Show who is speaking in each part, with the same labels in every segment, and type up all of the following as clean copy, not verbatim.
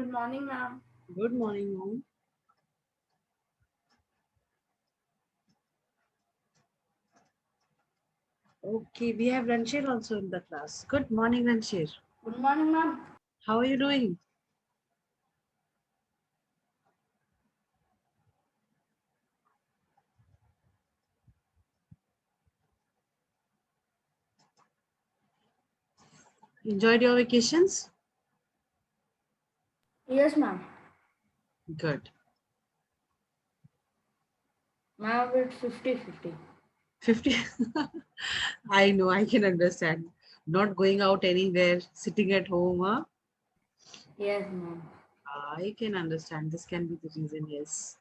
Speaker 1: Good morning, ma'am.
Speaker 2: Good morning, mom. Okay, we have Ranshir also in the class. Good morning, Ranshir.
Speaker 1: Good morning, ma'am.
Speaker 2: How are you doing? Enjoyed your vacations?
Speaker 1: Yes, ma'am.
Speaker 2: Good.
Speaker 1: Ma'am, it's 50-50.
Speaker 2: 50. I know, I can understand. Not going out anywhere, sitting at home, huh?
Speaker 1: Yes, ma'am.
Speaker 2: I can understand. This can be the reason, yes.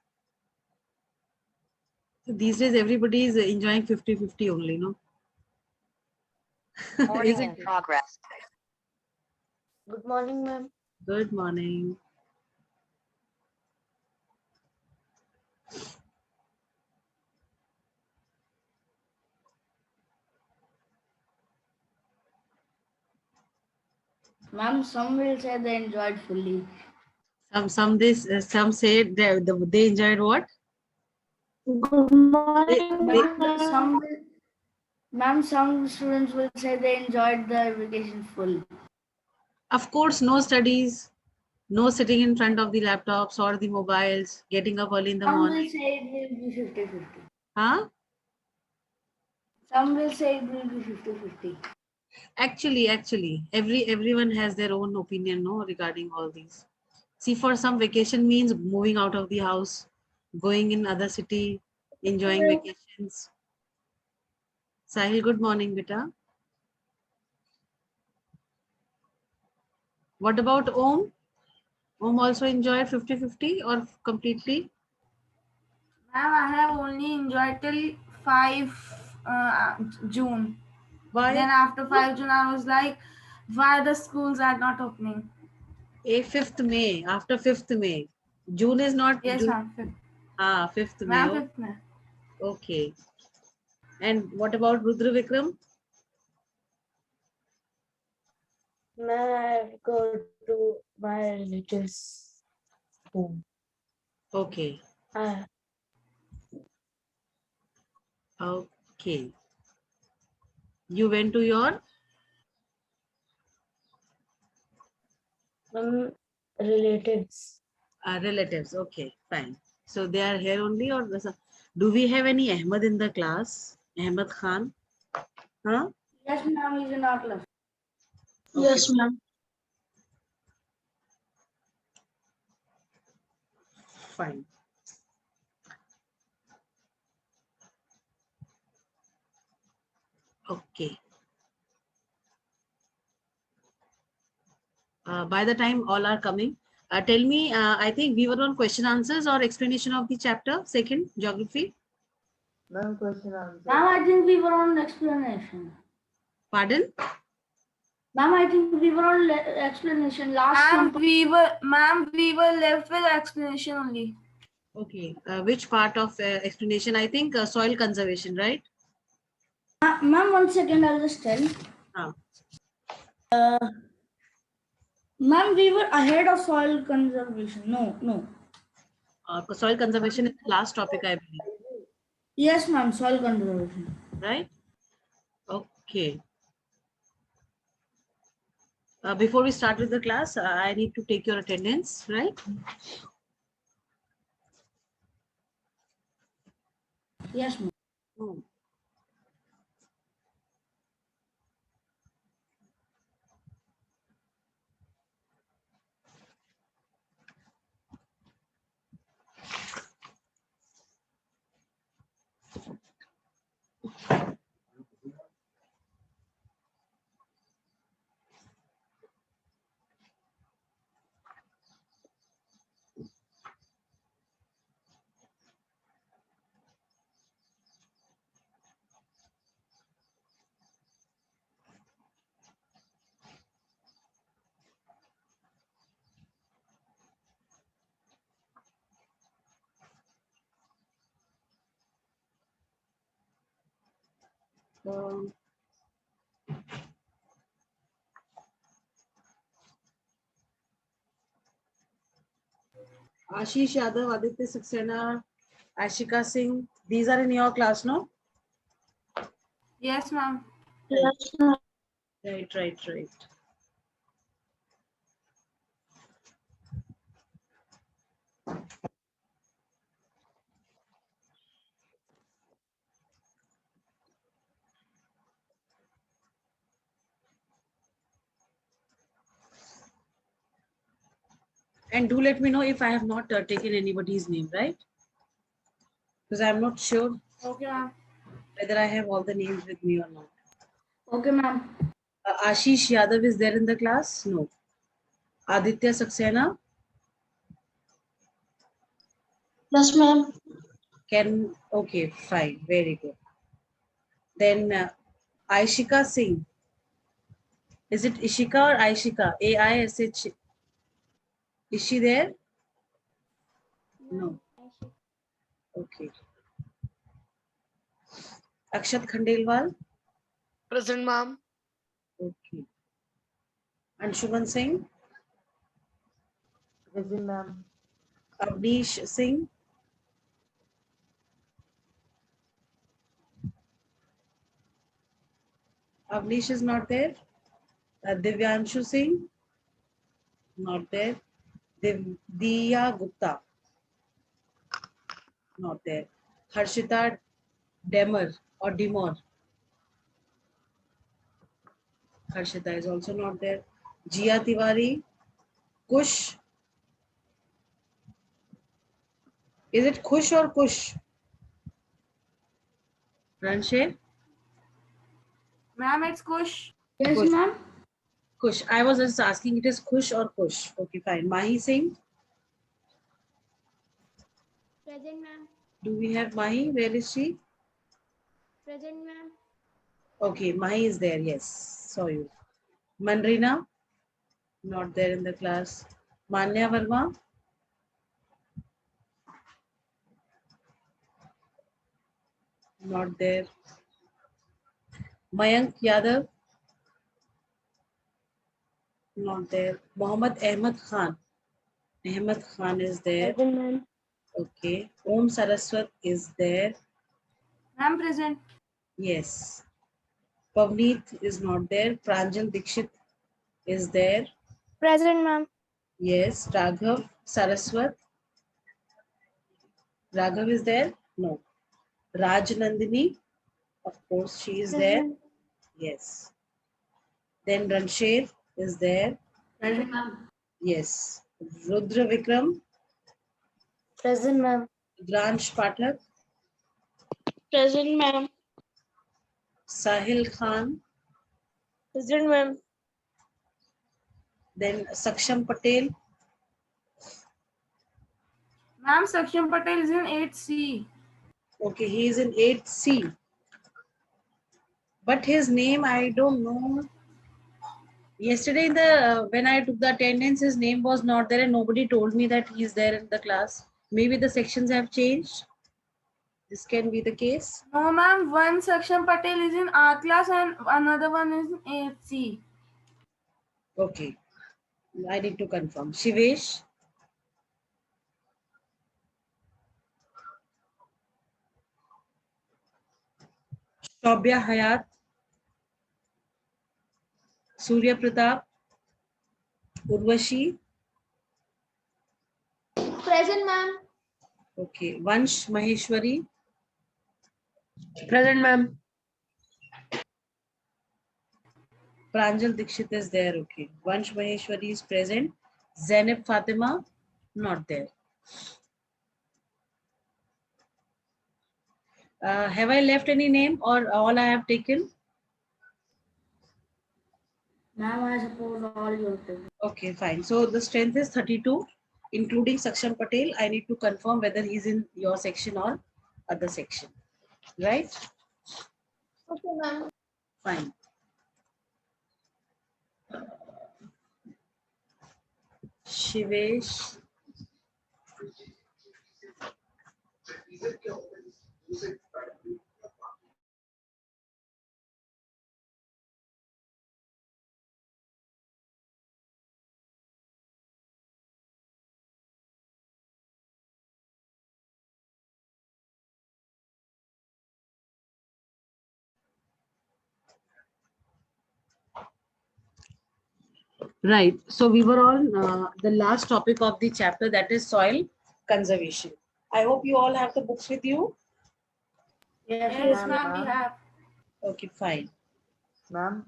Speaker 2: So these days, everybody is enjoying 50-50 only, no?
Speaker 3: Morning
Speaker 2: Isn't
Speaker 3: in
Speaker 2: it?
Speaker 3: progress. Good morning, ma'am.
Speaker 2: Good morning.
Speaker 1: Ma'am, some will say they enjoyed fully.
Speaker 2: Some say they enjoyed what?
Speaker 3: Good morning,
Speaker 2: They,
Speaker 1: Ma'am, some students will say they enjoyed their vacation full.
Speaker 2: of course, no studies, no sitting in front of the laptops or the mobiles, getting up early in the
Speaker 1: Some will
Speaker 2: morning.
Speaker 1: say it will be 50-50.
Speaker 2: Huh?
Speaker 1: Some will say it will be 50-50.
Speaker 2: Actually, everyone has their own opinion, no, regarding all these. See, for some, vacation means moving out of the house, going in other city, enjoying vacations. Sahil, good morning, beta. What about Om? Om also enjoyed 50-50 or completely?
Speaker 4: Ma'am, I have only enjoyed till 5 June.
Speaker 2: Why?
Speaker 4: Then after 5 June, I was like, why the schools are not opening?
Speaker 2: A 5th May, after 5th May. June is not
Speaker 4: Yes,
Speaker 2: June.
Speaker 4: ma'am. 5th.
Speaker 2: 5th May.
Speaker 4: Ma'am,
Speaker 2: Oh,
Speaker 4: 5th May.
Speaker 2: okay. And what about Rudra Vikram?
Speaker 3: May I go to my relatives' home?
Speaker 2: Okay.
Speaker 3: Uh,
Speaker 2: Okay. You went to your
Speaker 3: relatives.
Speaker 2: relatives. Okay, fine. So they are here only, or do we have any Ahmed in the class? Ahmed Khan? Huh?
Speaker 1: Yes, ma'am, he's in our class.
Speaker 2: Okay,
Speaker 3: Yes, ma'am.
Speaker 2: fine. Okay. By the time all are coming, tell me, I think we were on question answers or explanation of the chapter, second, geography.
Speaker 5: Ma'am, question answer.
Speaker 1: Ma'am, I think we were on explanation.
Speaker 2: Pardon?
Speaker 1: Ma'am, I think we were on explanation last
Speaker 4: Ma'am,
Speaker 1: month.
Speaker 4: we were left with explanation only.
Speaker 2: Okay. Which part of explanation? I think soil conservation, right?
Speaker 1: Ma'am, 1 second, I'll just tell.
Speaker 2: Ah.
Speaker 1: Ma'am, we were ahead of soil conservation. No.
Speaker 2: Soil conservation is the last topic, I believe,
Speaker 1: Yes, ma'am, soil conservation.
Speaker 2: right? Okay. Before we start with the class, I need to take your attendance, right?
Speaker 1: Yes, ma'am.
Speaker 2: Hmm. Um, Ashish Yadav, Aditya Saxena, Ashika Singh. These are in your class, no?
Speaker 4: Yes, ma'am.
Speaker 3: Yes, ma'am.
Speaker 2: Right. And do let me know if I have not taken anybody's name, right? Because I'm not sure
Speaker 4: Okay, ma'am.
Speaker 2: whether I have all the names with me or not.
Speaker 1: Okay, ma'am.
Speaker 2: Ashish Yadav is there in the class? No. Aditya Saxena?
Speaker 3: Yes, ma'am.
Speaker 2: Okay, fine, very good. Then Aishika Singh. Is it Ishika or Aishika? AISH. Is she there? No. Okay. Akshat Khandelwal?
Speaker 6: Present, ma'am.
Speaker 2: Okay. Anshuman Singh?
Speaker 5: Present, ma'am.
Speaker 2: Avnish Singh? Avnish is not there. Divyanshu Singh? Not there. Diya Gupta? Not there. Harshita Demar or Demor? Harshita is also not there. Jia Tiwari? Kush? Is it Kush or Kush? Ranshe?
Speaker 4: Ma'am, it's Kush.
Speaker 1: Yes,
Speaker 2: Kush.
Speaker 1: ma'am.
Speaker 2: Kush. I was just asking it is Kush or Kush. Okay, fine. Mahi Singh?
Speaker 7: Present, ma'am.
Speaker 2: Do we have Mahi? Where is she?
Speaker 7: Present, ma'am.
Speaker 2: Okay, Mahi is there. Yes, saw you. Manrina? Not there in the class. Manya Verma? Not there. Mayank Yadav? Not there. Mohammad Ahmed Khan? Ahmed Khan is there.
Speaker 3: Present, ma'am.
Speaker 2: Okay. Om Saraswat is there.
Speaker 4: Ma'am, present.
Speaker 2: Yes. Pavneet is not there. Pranjal Dikshit is there.
Speaker 7: Present, ma'am.
Speaker 2: Yes. Raghav Saraswat. Raghav is there? No. Raj Nandini. Of course, she is there.
Speaker 7: Present.
Speaker 2: Yes. Then Ransher is there.
Speaker 1: Present, ma'am.
Speaker 2: Yes. Rudra Vikram.
Speaker 3: Present, ma'am.
Speaker 2: Gransh Pathak.
Speaker 3: Present, ma'am.
Speaker 2: Sahil Khan.
Speaker 3: Present, ma'am.
Speaker 2: Then Saksham Patel.
Speaker 4: Ma'am, Saksham Patel is in 8C.
Speaker 2: Okay, he is in 8C. But his name, I don't know. Yesterday, in the when I took the attendance, his name was not there and nobody told me that he is there in the class. Maybe the sections have changed. This can be the case.
Speaker 4: No, ma'am. One Saksham Patel is in our class and another one is in 8C.
Speaker 2: Okay. I need to confirm. Shivesh. Shobya Hayat. Surya Pratap. Urvashi.
Speaker 7: Present, ma'am.
Speaker 2: Okay. Vansh Maheshwari.
Speaker 3: Present, ma'am.
Speaker 2: Pranjal Dikshit is there. Okay. Vansh Maheshwari is present. Zainab Fatima, not there. Have I left any name or all I have taken?
Speaker 1: Ma'am, I suppose all you have taken.
Speaker 2: Okay, fine. So the strength is 32, including Saksham Patel. I need to confirm whether he's in your section or other section. Right?
Speaker 7: Okay, ma'am.
Speaker 2: Fine. Shivesh. Right. So we were on the last topic of the chapter, that is soil conservation. I hope you all have the books with you.
Speaker 4: Yes,
Speaker 5: ma'am.
Speaker 4: ma'am, we have.
Speaker 2: Okay, fine.
Speaker 5: Ma'am,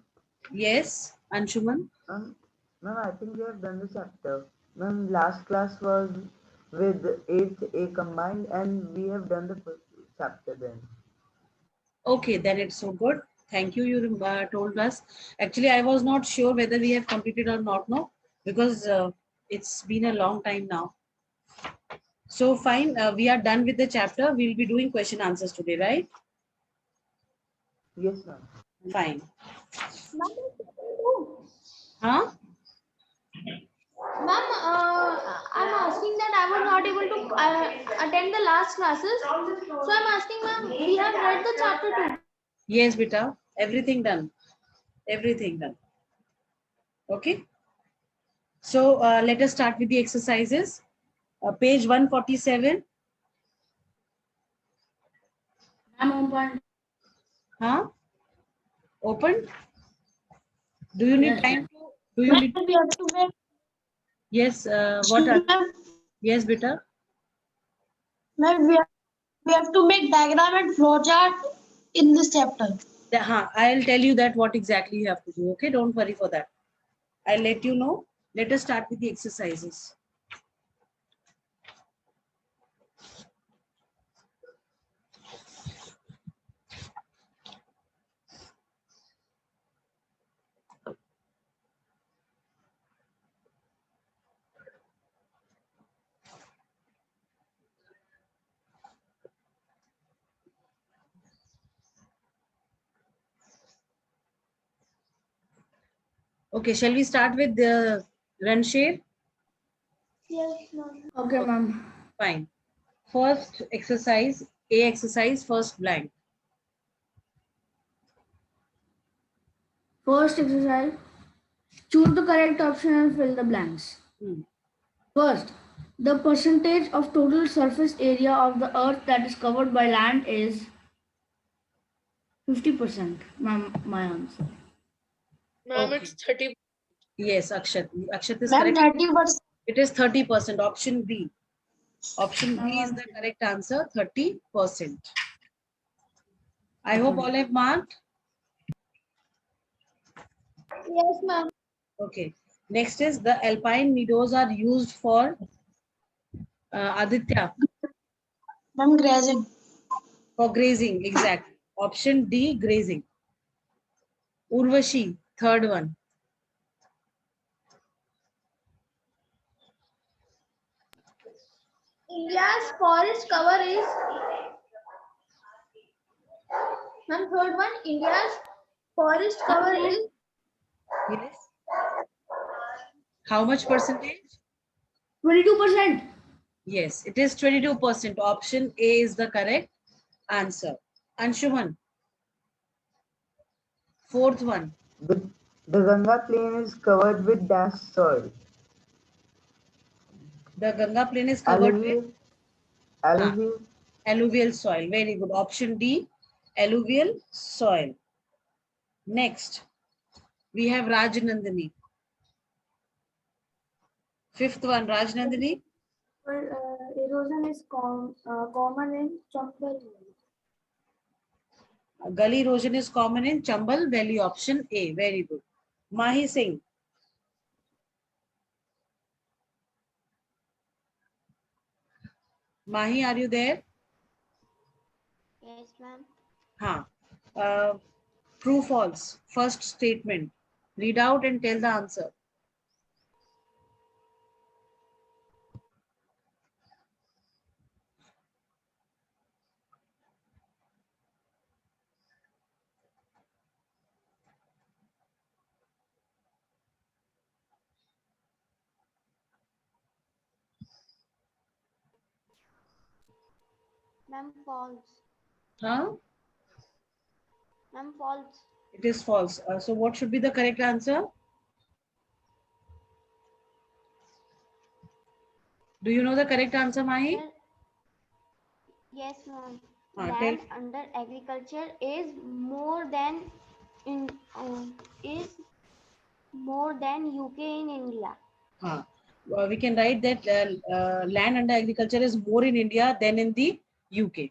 Speaker 2: Yes, Anshuman.
Speaker 5: ma'am, ma'am, I think we have done the chapter. Ma'am, last class was with 8th A combined, and we have done the first chapter then.
Speaker 2: Okay, then it's so good. Thank you. You told us. Actually, I was not sure whether we have completed or not, no, because it's been a long time now. So fine, we are done with the chapter. We'll be doing question answers today, right?
Speaker 5: Yes, ma'am.
Speaker 2: Fine.
Speaker 7: Ma'am,
Speaker 2: Huh?
Speaker 7: I'm asking that I was not able to attend the last classes. So I'm asking, ma'am, we have read the chapter 2.
Speaker 2: Yes, beta. Everything done. Everything done. Okay. So let us start with the exercises. Page 147.
Speaker 1: I'm open.
Speaker 2: Huh? Open? Do you need
Speaker 1: Yes.
Speaker 2: time to? Do you need?
Speaker 7: We have to make,
Speaker 2: Yes. What are? Yes, beta.
Speaker 7: ma'am, we have to make diagram and flowchart in this chapter.
Speaker 2: I'll tell you that what exactly you have to do. Okay, don't worry for that. I'll let you know. Let us start with the exercises. Okay, shall we start with the run share?
Speaker 7: Yes, ma'am.
Speaker 1: Okay, ma'am.
Speaker 2: Fine. First exercise, A exercise, first blank.
Speaker 1: First exercise. Choose the correct option and fill the blanks.
Speaker 2: Hmm.
Speaker 1: First, the percentage of total surface area of the earth that is covered by land is 50%. Ma'am, my answer.
Speaker 6: Ma'am,
Speaker 2: Okay.
Speaker 6: it's 30.
Speaker 2: Yes, Akshat. Akshat is
Speaker 7: Ma'am,
Speaker 2: correct.
Speaker 7: 30%.
Speaker 2: It is 30%. Option B. Option B is the correct answer, 30%. I hope all have marked.
Speaker 7: Yes, ma'am.
Speaker 2: Okay. Next is the alpine meadows are used for Aditya,
Speaker 7: Ma'am, grazing.
Speaker 2: for grazing. Exactly. Option D, grazing. Urvashi, third one.
Speaker 7: India's forest cover is, ma'am, third one, India's forest cover is
Speaker 2: Yes. How much percentage?
Speaker 1: 22%.
Speaker 2: Yes, it is 22%. Option A is the correct answer. Anshuman, fourth one.
Speaker 5: The, the Ganga plain is covered with dash soil.
Speaker 2: The Ganga plain is covered with
Speaker 5: Alluvial,
Speaker 2: alluvial soil. Very good. Option D, alluvial soil. Next, we have Rajnandani. Fifth one, Rajnandani.
Speaker 7: erosion is common in Chambal.
Speaker 2: Gully erosion is common in Chambal Valley. Option A. Very good. Mahi Singh. Mahi, are you there?
Speaker 7: Yes, ma'am.
Speaker 2: Huh. True, false. First statement. Read out and tell the answer.
Speaker 7: Ma'am, false.
Speaker 2: Huh?
Speaker 7: Ma'am, false.
Speaker 2: It is false. So what should be the correct answer? Do you know the correct answer, Mahi?
Speaker 7: Yes, ma'am.
Speaker 2: Tell.
Speaker 7: Land under agriculture is more than in is more than UK in India.
Speaker 2: We can write that land under agriculture is more in India than in the UK.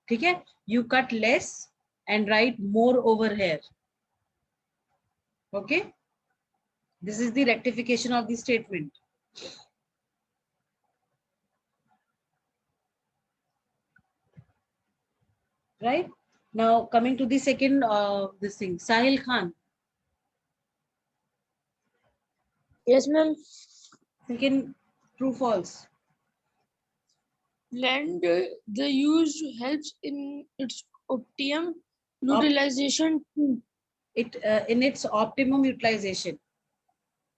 Speaker 2: ठीक है? You cut less and write more over here. Okay? This is the rectification of the statement. Right? Now coming to the second this thing, Sahil Khan.
Speaker 3: Yes, ma'am.
Speaker 2: Second, true false.
Speaker 3: Land the use helps in its optimum utilization.
Speaker 2: It in its optimum utilization.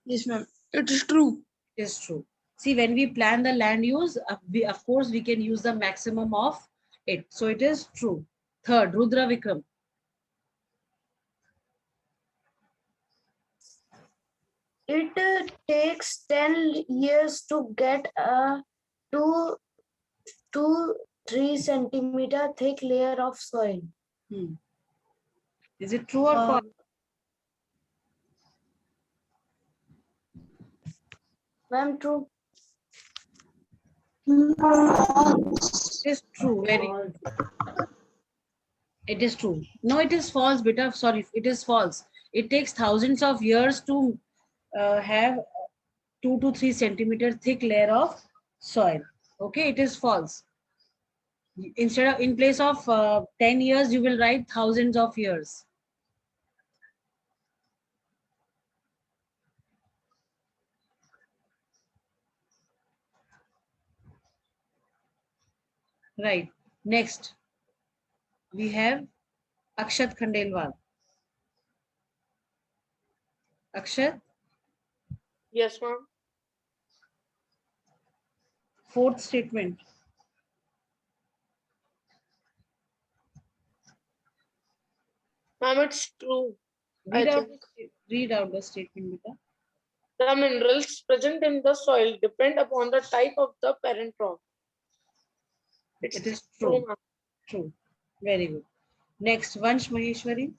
Speaker 3: Yes, ma'am. It is true.
Speaker 2: It is true. See, when we plan the land use, we, of course, we can use the maximum of it. So it is true. Third, Rudra Vikram.
Speaker 3: It takes 10 years to get a 2 to 3 centimeter thick layer of soil.
Speaker 2: Is it true or false?
Speaker 3: Ma'am, true.
Speaker 2: It is true. Very good. It is true. No, it is false, beta. Sorry, it is false. It takes thousands of years to have 2 to 3 centimeter thick layer of soil. Okay, it is false. Instead of, in place of 10 years, you will write thousands of years. Right. Next, we have Akshat Khandelwal. Akshat,
Speaker 6: Yes, ma'am.
Speaker 2: fourth statement.
Speaker 6: Ma'am, it's true. I
Speaker 2: Read out the statement, beta.
Speaker 6: The minerals present in the soil depend upon the type of the parent rock.
Speaker 2: It is true.
Speaker 6: ma'am.
Speaker 2: True. Very good. Next, Vansh Maheshwari.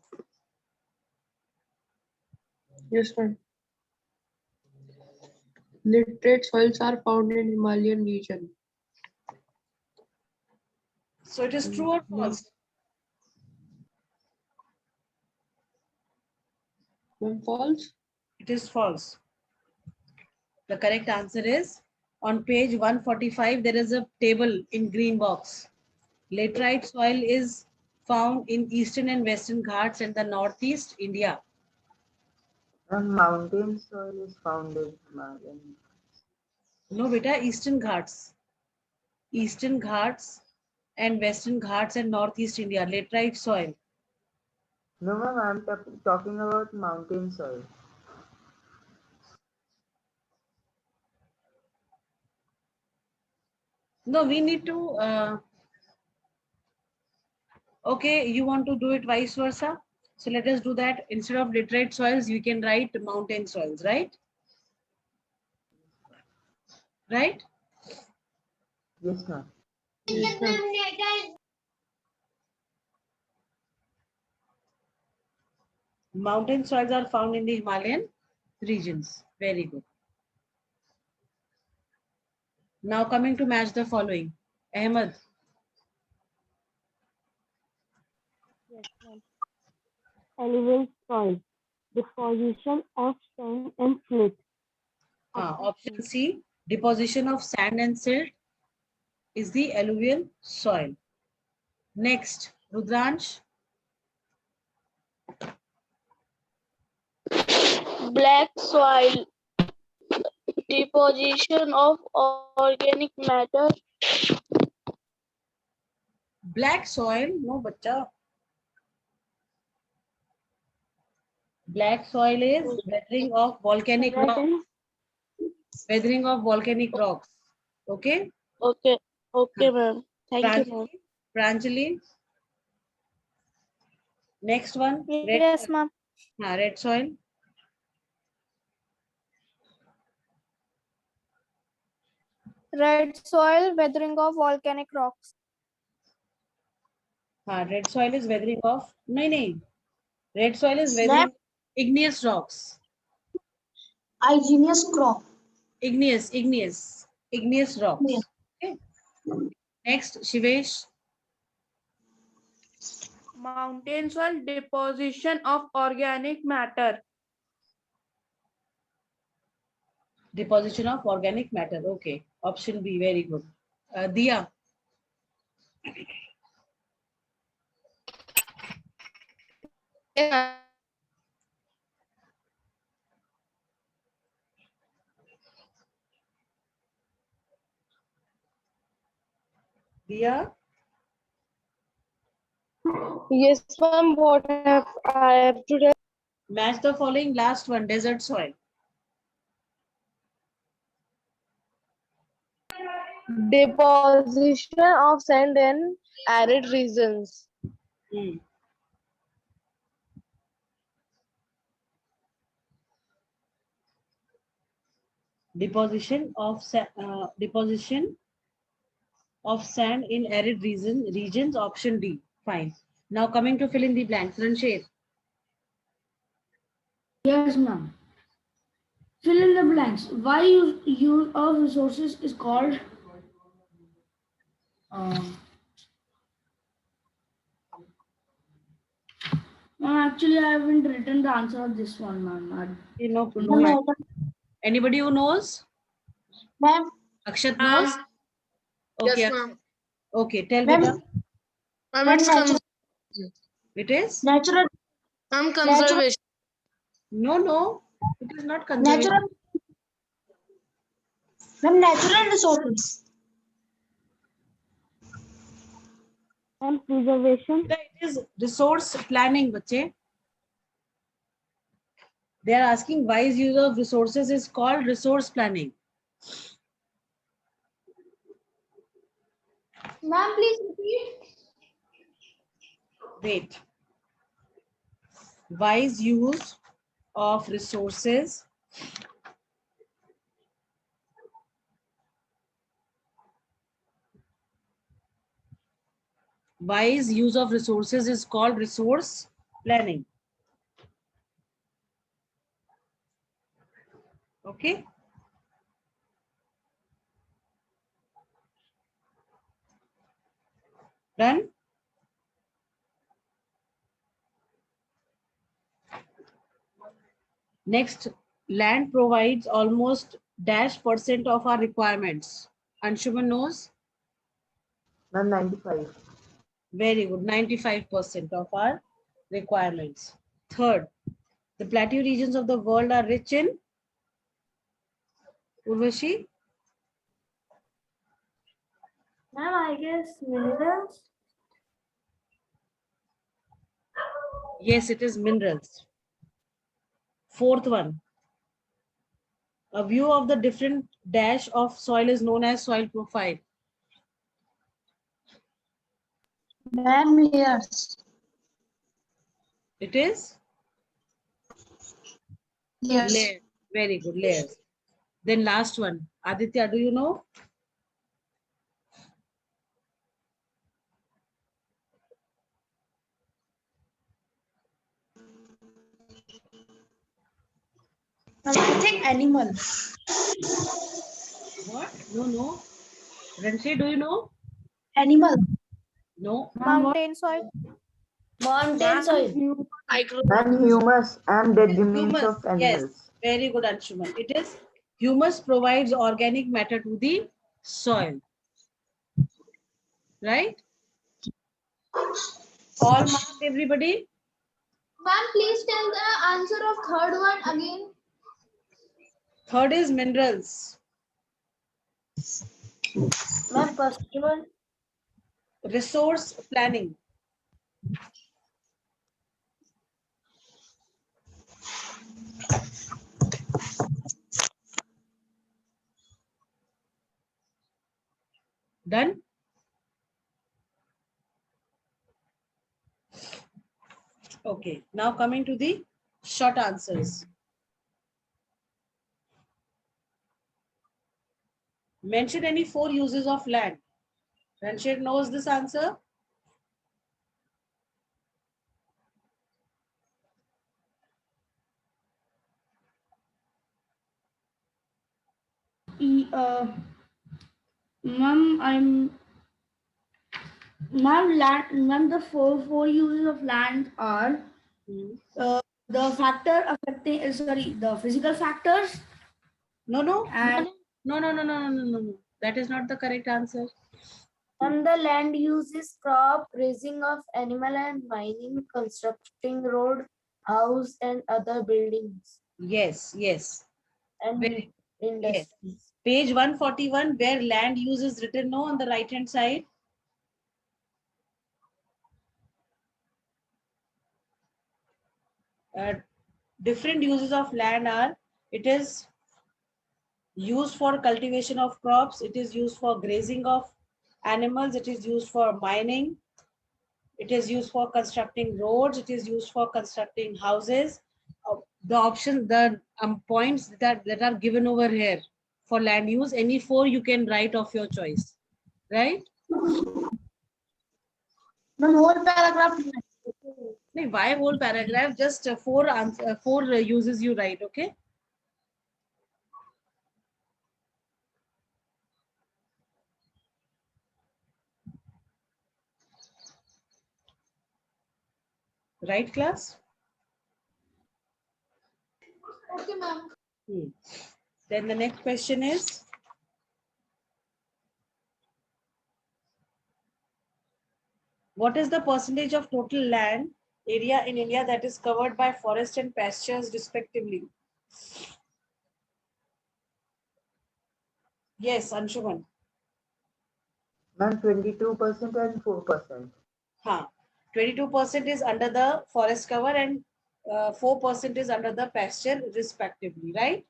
Speaker 3: Yes, ma'am. Literate soils are found in Himalayan region.
Speaker 2: So it is true or false?
Speaker 3: Ma'am, false.
Speaker 2: It is false. The correct answer is on page 145, there is a table in green box. Laterite soil is found in eastern and western Ghats and the northeast India.
Speaker 5: And mountain soil is found in Himalayan.
Speaker 2: No, beta, eastern Ghats. Eastern Ghats and western Ghats and northeast India, laterite soil.
Speaker 5: No, ma'am, I'm talking about mountain soil.
Speaker 2: No, we need to, okay, you want to do it vice versa? So let us do that. Instead of laterite soils, you can write mountain soils, right? Right?
Speaker 5: Yes, ma'am.
Speaker 3: Yes, ma'am.
Speaker 2: Mountain soils are found in the Himalayan regions. Very good. Now coming to match the following. Ahmed.
Speaker 7: Yes, ma'am. Alluvial soil, deposition of sand and silt.
Speaker 2: Option C, deposition of sand and silt is the alluvial soil. Next, Rudransh.
Speaker 6: Black soil, deposition of organic matter.
Speaker 2: Black soil, no bacha. Black soil is weathering of volcanic rocks. Weathering of volcanic rocks. Okay?
Speaker 6: Okay, ma'am. Thank you, ma'am.
Speaker 2: Pranjali. Next one.
Speaker 7: Yes, ma'am.
Speaker 2: Red soil.
Speaker 7: Red soil, weathering of volcanic rocks.
Speaker 2: Red soil is weathering of. No. Red soil is weathering igneous rocks.
Speaker 7: Igneous crop.
Speaker 2: Igneous rocks. Okay. Next, Shivesh.
Speaker 8: Mountain soil deposition of organic matter.
Speaker 2: Deposition of organic matter. Okay. Option B. Very good. Dia. Dia.
Speaker 6: Yes, ma'am. What have I have to tell?
Speaker 2: Match the following. Last one. Desert soil.
Speaker 6: Deposition of sand in arid regions.
Speaker 2: Hmm. Deposition of sand in arid regions. Option D. Fine. Now coming to fill in the blanks. Ranshir.
Speaker 1: Yes, ma'am. Fill in the blanks. Why use of resources is called ma'am, actually I haven't written the answer of this one, ma'am.
Speaker 2: No, no. Anybody who knows?
Speaker 7: Ma'am.
Speaker 2: Akshat knows? Okay.
Speaker 6: Yes, ma'am.
Speaker 2: Okay. Tell
Speaker 7: Ma'am.
Speaker 2: me.
Speaker 6: Ma'am, it's
Speaker 2: It is?
Speaker 7: Natural.
Speaker 6: ma'am, conservation.
Speaker 2: No. It is not conservation.
Speaker 7: Natural. Ma'am, natural resources.
Speaker 8: And preservation.
Speaker 2: It is resource planning, bache. They are asking wise use of resources is called resource planning.
Speaker 7: Ma'am, please repeat.
Speaker 2: Wait. Wise use of resources is called resource planning. Okay. Done. Next, land provides almost -% of our requirements. Anshuman knows?
Speaker 5: Ma'am, 95.
Speaker 2: Very good. 95% of our requirements. Third, the plateau regions of the world are rich in Urvashi?
Speaker 8: Ma'am, I guess minerals.
Speaker 2: Yes, it is minerals. Fourth one. A view of the different dash of soil is known as soil profile.
Speaker 7: Ma'am, layers.
Speaker 2: It is?
Speaker 7: Yes.
Speaker 2: Layers. Very good, layers. Then last one. Aditya, do you know?
Speaker 7: I think animal.
Speaker 2: What? No. Ranshi, do you know?
Speaker 7: Animal.
Speaker 2: No.
Speaker 8: Mountain soil.
Speaker 7: Mountain soil.
Speaker 5: And humus and dead remains
Speaker 2: Humus.
Speaker 5: of
Speaker 2: Yes.
Speaker 5: animals.
Speaker 2: Very good, Anshuman. It is humus provides organic matter to the soil. Right? All marked, everybody?
Speaker 7: Ma'am, please tell the answer of third one again.
Speaker 2: Third is minerals.
Speaker 7: Ma'am, first one.
Speaker 2: Resource planning. Done? Okay, now coming to the short answers. Mention any 4 uses of land. Ranshir knows this answer.
Speaker 1: Ma'am, the four uses of land are
Speaker 2: Hmm.
Speaker 1: the factor affecting, sorry, the physical factors
Speaker 2: No, no,
Speaker 1: and
Speaker 2: no. That is not the correct answer.
Speaker 3: And the land use is crop, raising of animal and mining, constructing road, house and other buildings
Speaker 2: Yes, yes.
Speaker 3: and
Speaker 2: Very yes.
Speaker 3: industries.
Speaker 2: Page 141, where land use is written no on the right hand side. Different uses of land are, it is used for cultivation of crops, it is used for grazing of animals, it is used for mining, it is used for constructing roads, it is used for constructing houses. The options, the points that are given over here for land use, any four you can write of your choice, right?
Speaker 1: the whole paragraph.
Speaker 2: No, why whole paragraph? Just four uses you write, okay? Right, class?
Speaker 7: Okay, ma'am.
Speaker 2: Then the next question is, what is the percentage of total land area in India that is covered by forest and pastures respectively? Yes, Anshuman.
Speaker 5: Ma'am, 22% and 4%.
Speaker 2: 22% is under the forest cover and 4% is under the pasture respectively, right?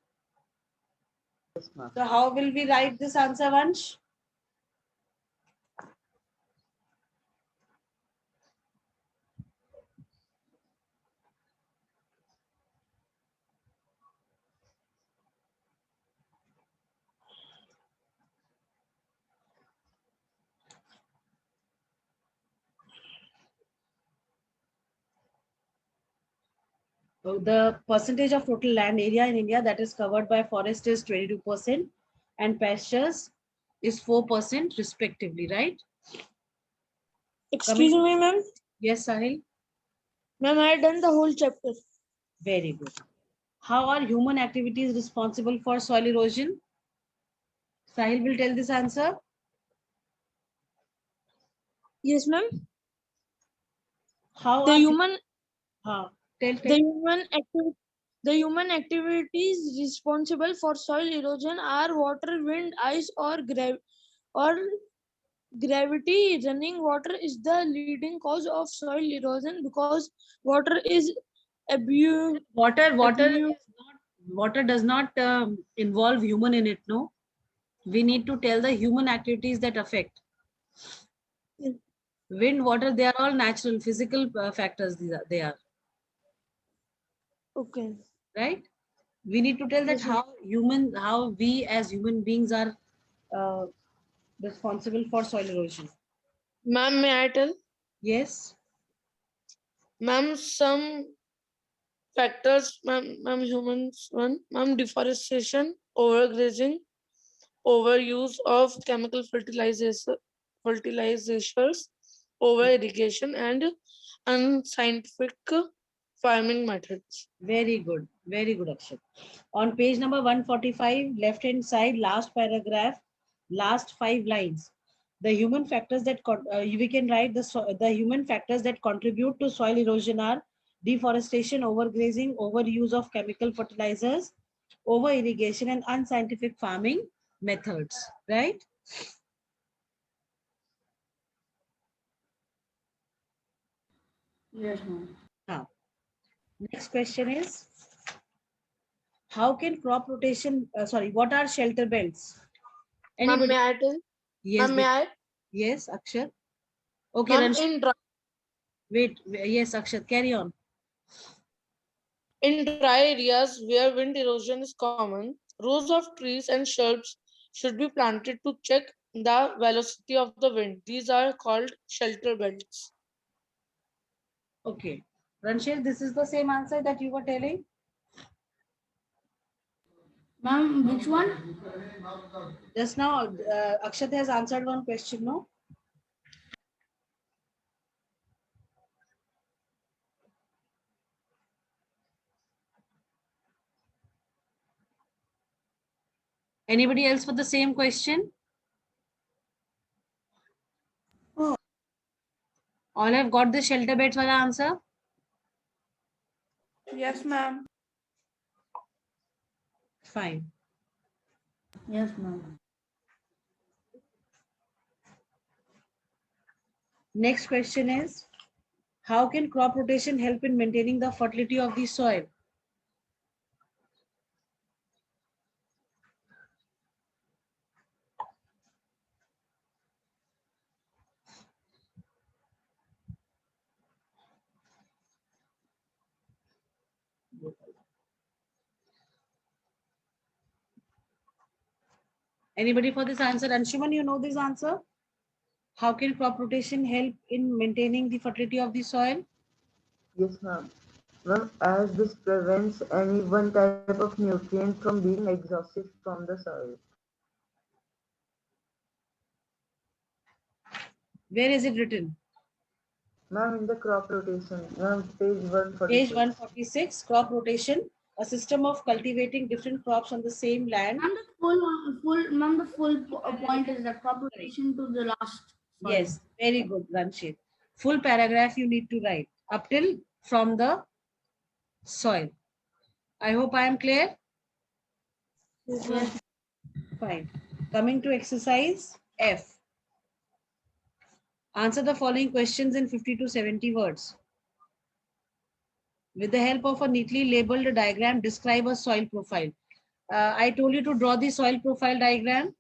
Speaker 5: Yes, ma'am.
Speaker 2: So how will we write this answer, Vansh? So the percentage of total land area in India that is covered by forest is 22% and pastures is 4% respectively, right?
Speaker 8: Excuse me, ma'am.
Speaker 2: Yes, Sahil.
Speaker 8: Ma'am, I had done the whole chapter.
Speaker 2: Very good. How are human activities responsible for soil erosion? Sahil will tell this answer.
Speaker 8: Yes, ma'am.
Speaker 2: How
Speaker 8: The
Speaker 2: are
Speaker 8: human
Speaker 2: tell.
Speaker 8: the human activities responsible for soil erosion are water, wind, ice, or gravity. Running water is the leading cause of soil erosion because water is abused.
Speaker 2: Water does not involve human in it, no. We need to tell the human activities that affect. Wind, water, they are all natural physical factors. They are
Speaker 8: Okay.
Speaker 2: right. We need to tell that how we as human beings are uh, responsible for soil erosion.
Speaker 6: Ma'am, may I tell?
Speaker 2: Yes.
Speaker 6: Ma'am, some factors, ma'am, humans, ma'am, deforestation, overgrazing, overuse of chemical fertilizers, over irrigation, and unscientific farming methods.
Speaker 2: Very good. Very good, Akshay. On page number 145, left hand side, last paragraph, last 5 lines. The human factors that we can write the human factors that contribute to soil erosion are deforestation, overgrazing, overuse of chemical fertilizers, over irrigation, and unscientific farming methods. Right?
Speaker 1: Yes, ma'am.
Speaker 2: Next question is, how can crop rotation? What are shelter belts?
Speaker 6: Ma'am,
Speaker 2: Anybody?
Speaker 6: may I tell?
Speaker 2: Yes.
Speaker 6: Ma'am, may I?
Speaker 2: Yes, Akshat. Okay,
Speaker 6: Ma'am,
Speaker 2: Ransh. Wait. Yes, Akshat. Carry on.
Speaker 6: in dry areas where wind erosion is common, rows of trees and shrubs should be planted to check the velocity of the wind. These are called shelter belts.
Speaker 2: Okay. Ranshir, this is the same answer that you were telling?
Speaker 1: Ma'am, which one?
Speaker 2: Just now, Akshat has answered one question, no? Anybody else for the same question? All have got the shelter beds wala answer?
Speaker 4: Yes, ma'am.
Speaker 2: Fine.
Speaker 1: Yes, ma'am.
Speaker 2: Next question is, how can crop rotation help in maintaining the fertility of the soil? Anybody for this answer? Anshuman, you know this answer? How can crop rotation help in maintaining the fertility of the soil?
Speaker 5: Yes, ma'am. Ma'am, as this prevents any one type of nutrient from being exhausted from the soil.
Speaker 2: Where is it written?
Speaker 5: Ma'am, in the crop rotation, ma'am, page
Speaker 2: Page
Speaker 5: 146.
Speaker 2: 146, crop rotation, a system of cultivating different crops on the same land.
Speaker 1: Ma'am, the full point is that crop rotation to the last. Soil.
Speaker 2: Yes, very good, Ranshit. Full paragraph you need to write up till from the soil. I hope I am clear.
Speaker 1: Yes.
Speaker 2: Fine. Coming to exercise F. Answer the following questions in 50 to 70 words. With the help of a neatly labeled diagram, describe a soil profile. I told you to draw the soil profile diagram.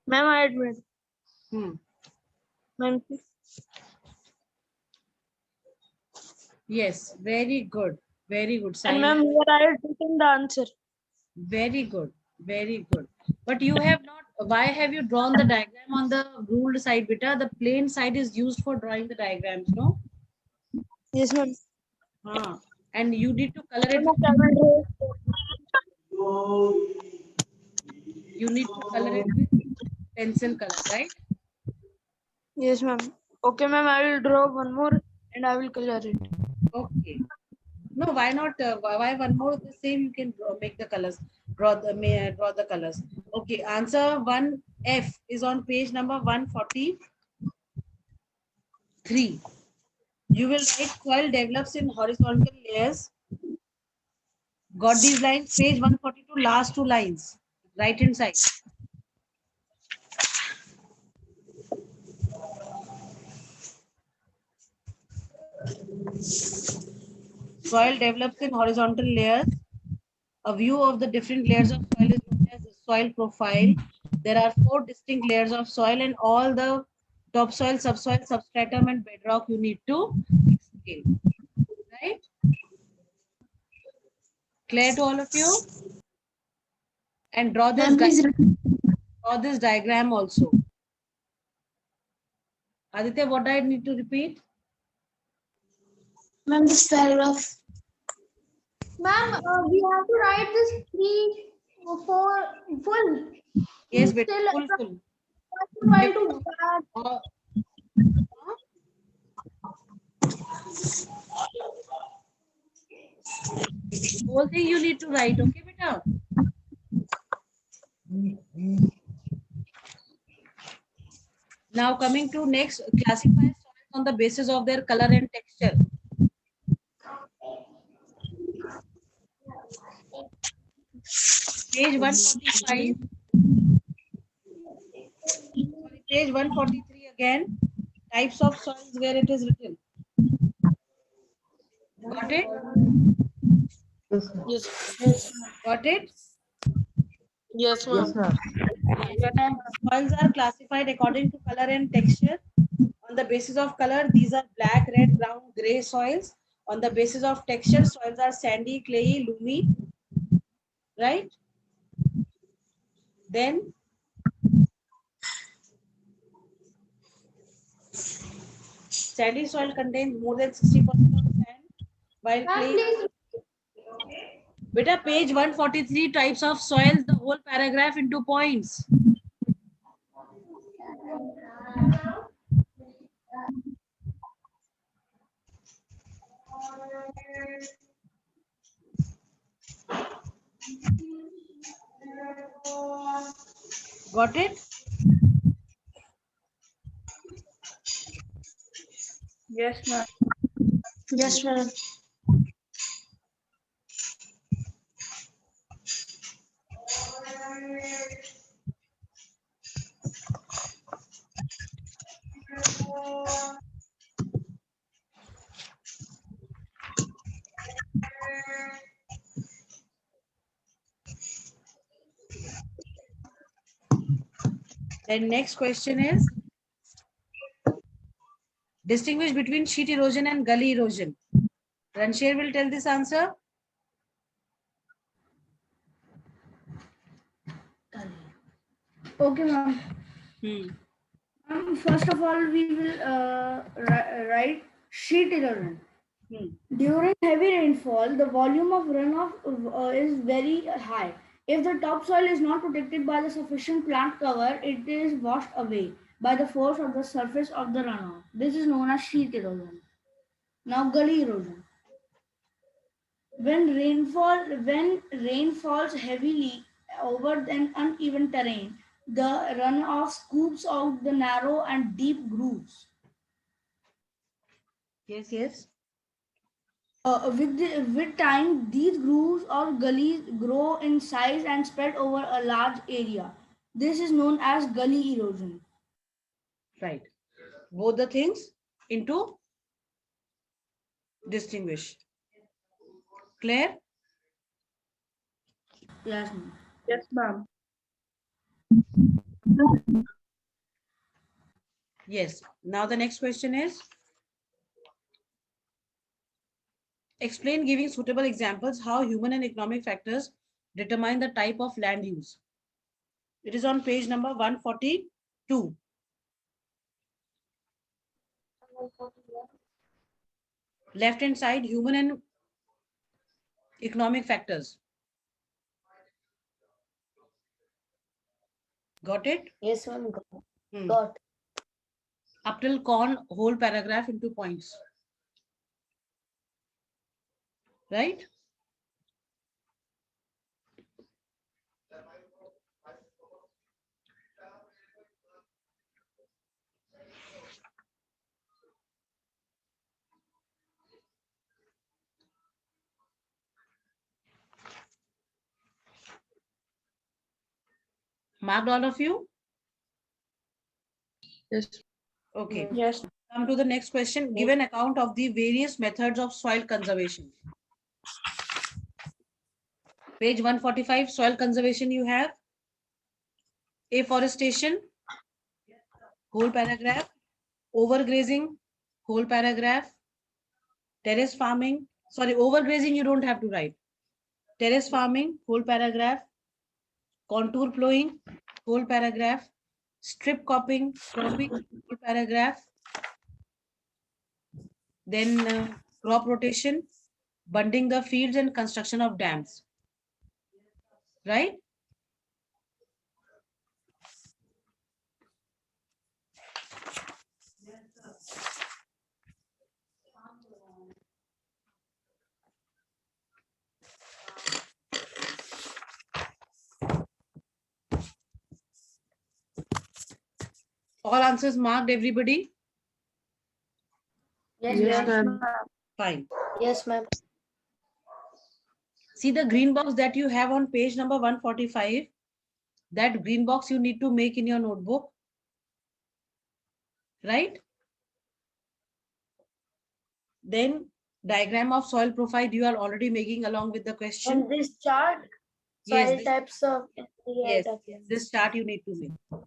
Speaker 8: Ma'am, I admit. Ma'am,
Speaker 2: Yes, very good. Very good.
Speaker 8: and
Speaker 2: Sign.
Speaker 8: ma'am, here I had written the answer.
Speaker 2: Very good. Very good. But you have not, why have you drawn the diagram on the ruled side, beta? The plain side is used for drawing the diagrams, no?
Speaker 8: Yes, ma'am.
Speaker 2: And you need to color it.
Speaker 8: Ma'am, I will
Speaker 2: You need to color it with pencil color, right?
Speaker 8: Yes, ma'am. Okay, ma'am, I will draw one more and I will color it.
Speaker 2: Okay. No, why not? Why one more the same? You can make the colors. Draw the colors. Okay. Answer 1F is on page number 143. You will write soil develops in horizontal layers. Got these lines? Page 142, last two lines, right hand side. Soil develops in horizontal layers. A view of the different layers of soil is known as the soil profile. There are 4 distinct layers of soil, and all the topsoil, subsoil, substratum, and bedrock you need to explain. Right? Clear to all of you? And draw this diagram also. Aditya, what do I need to repeat?
Speaker 7: Ma'am, this paragraph. Ma'am, we have to write this 3 or 4 full.
Speaker 2: Yes, but
Speaker 7: Still,
Speaker 2: full.
Speaker 7: Try to
Speaker 2: Whole thing you need to write, okay, beta? Now coming to next, classify soils on the basis of their color and texture. Page 145. Sorry, page 143 again. Types of soils where it is written. Got it?
Speaker 5: Yes, ma'am.
Speaker 6: Yes.
Speaker 2: Got it?
Speaker 6: Yes, ma'am.
Speaker 5: Yes, ma'am.
Speaker 2: Soils are classified according to color and texture. On the basis of color, these are black, red, brown, gray soils. On the basis of texture, soils are sandy, clayey, loamy. Right? Then sandy soil contains more than 60% of sand. while
Speaker 7: Ma'am,
Speaker 2: playing.
Speaker 7: please.
Speaker 2: Beta, page 143, types of soils, the whole paragraph into points. Got it?
Speaker 4: Yes, ma'am.
Speaker 8: Yes, ma'am.
Speaker 2: Then next question is, distinguish between sheet erosion and gully erosion. Ranshir will tell this answer.
Speaker 1: Okay, ma'am. First of all, we will write sheet erosion. During heavy rainfall, the volume of runoff is very high. If the topsoil is not protected by the sufficient plant cover, it is washed away by the force of the surface of the runoff. This is known as sheet erosion. Now, gully erosion. When rain falls heavily over an uneven terrain, the runoff scoops out the narrow and deep grooves.
Speaker 2: Yes, yes.
Speaker 1: With time, these grooves or gullies grow in size and spread over a large area. This is known as gully erosion.
Speaker 2: Right. Both the things into distinguish. Clear?
Speaker 1: Yes, ma'am.
Speaker 4: Yes, ma'am.
Speaker 2: Yes. Now the next question is, explain giving suitable examples how human and economic factors determine the type of land use. It is on page number 142. Left hand side, human and economic factors. Got it?
Speaker 3: Yes, ma'am. Got.
Speaker 2: Up till con, whole paragraph into points. Right? Marked all of you?
Speaker 4: Yes.
Speaker 2: Okay.
Speaker 8: Yes.
Speaker 2: Come to the next question. Give an account of the various methods of soil conservation. Page 145, soil conservation you have. Afforestation, whole paragraph. Overgrazing, whole paragraph. Terrace farming, sorry, overgrazing you don't have to write. Terrace farming, whole paragraph. Contour plowing, whole paragraph. Strip cropping, whole paragraph. Then crop rotation, bunding the fields and construction of dams. Right? All answers marked, everybody?
Speaker 3: Yes, ma'am.
Speaker 2: Fine.
Speaker 3: Yes, ma'am.
Speaker 2: See the green box that you have on page number 145. That green box you need to make in your notebook. Right? Then diagram of soil profile you are already making along with the question.
Speaker 3: And this chart,
Speaker 2: Yes,
Speaker 3: soil
Speaker 2: this-
Speaker 3: types of
Speaker 2: Yes, this chart you need to make.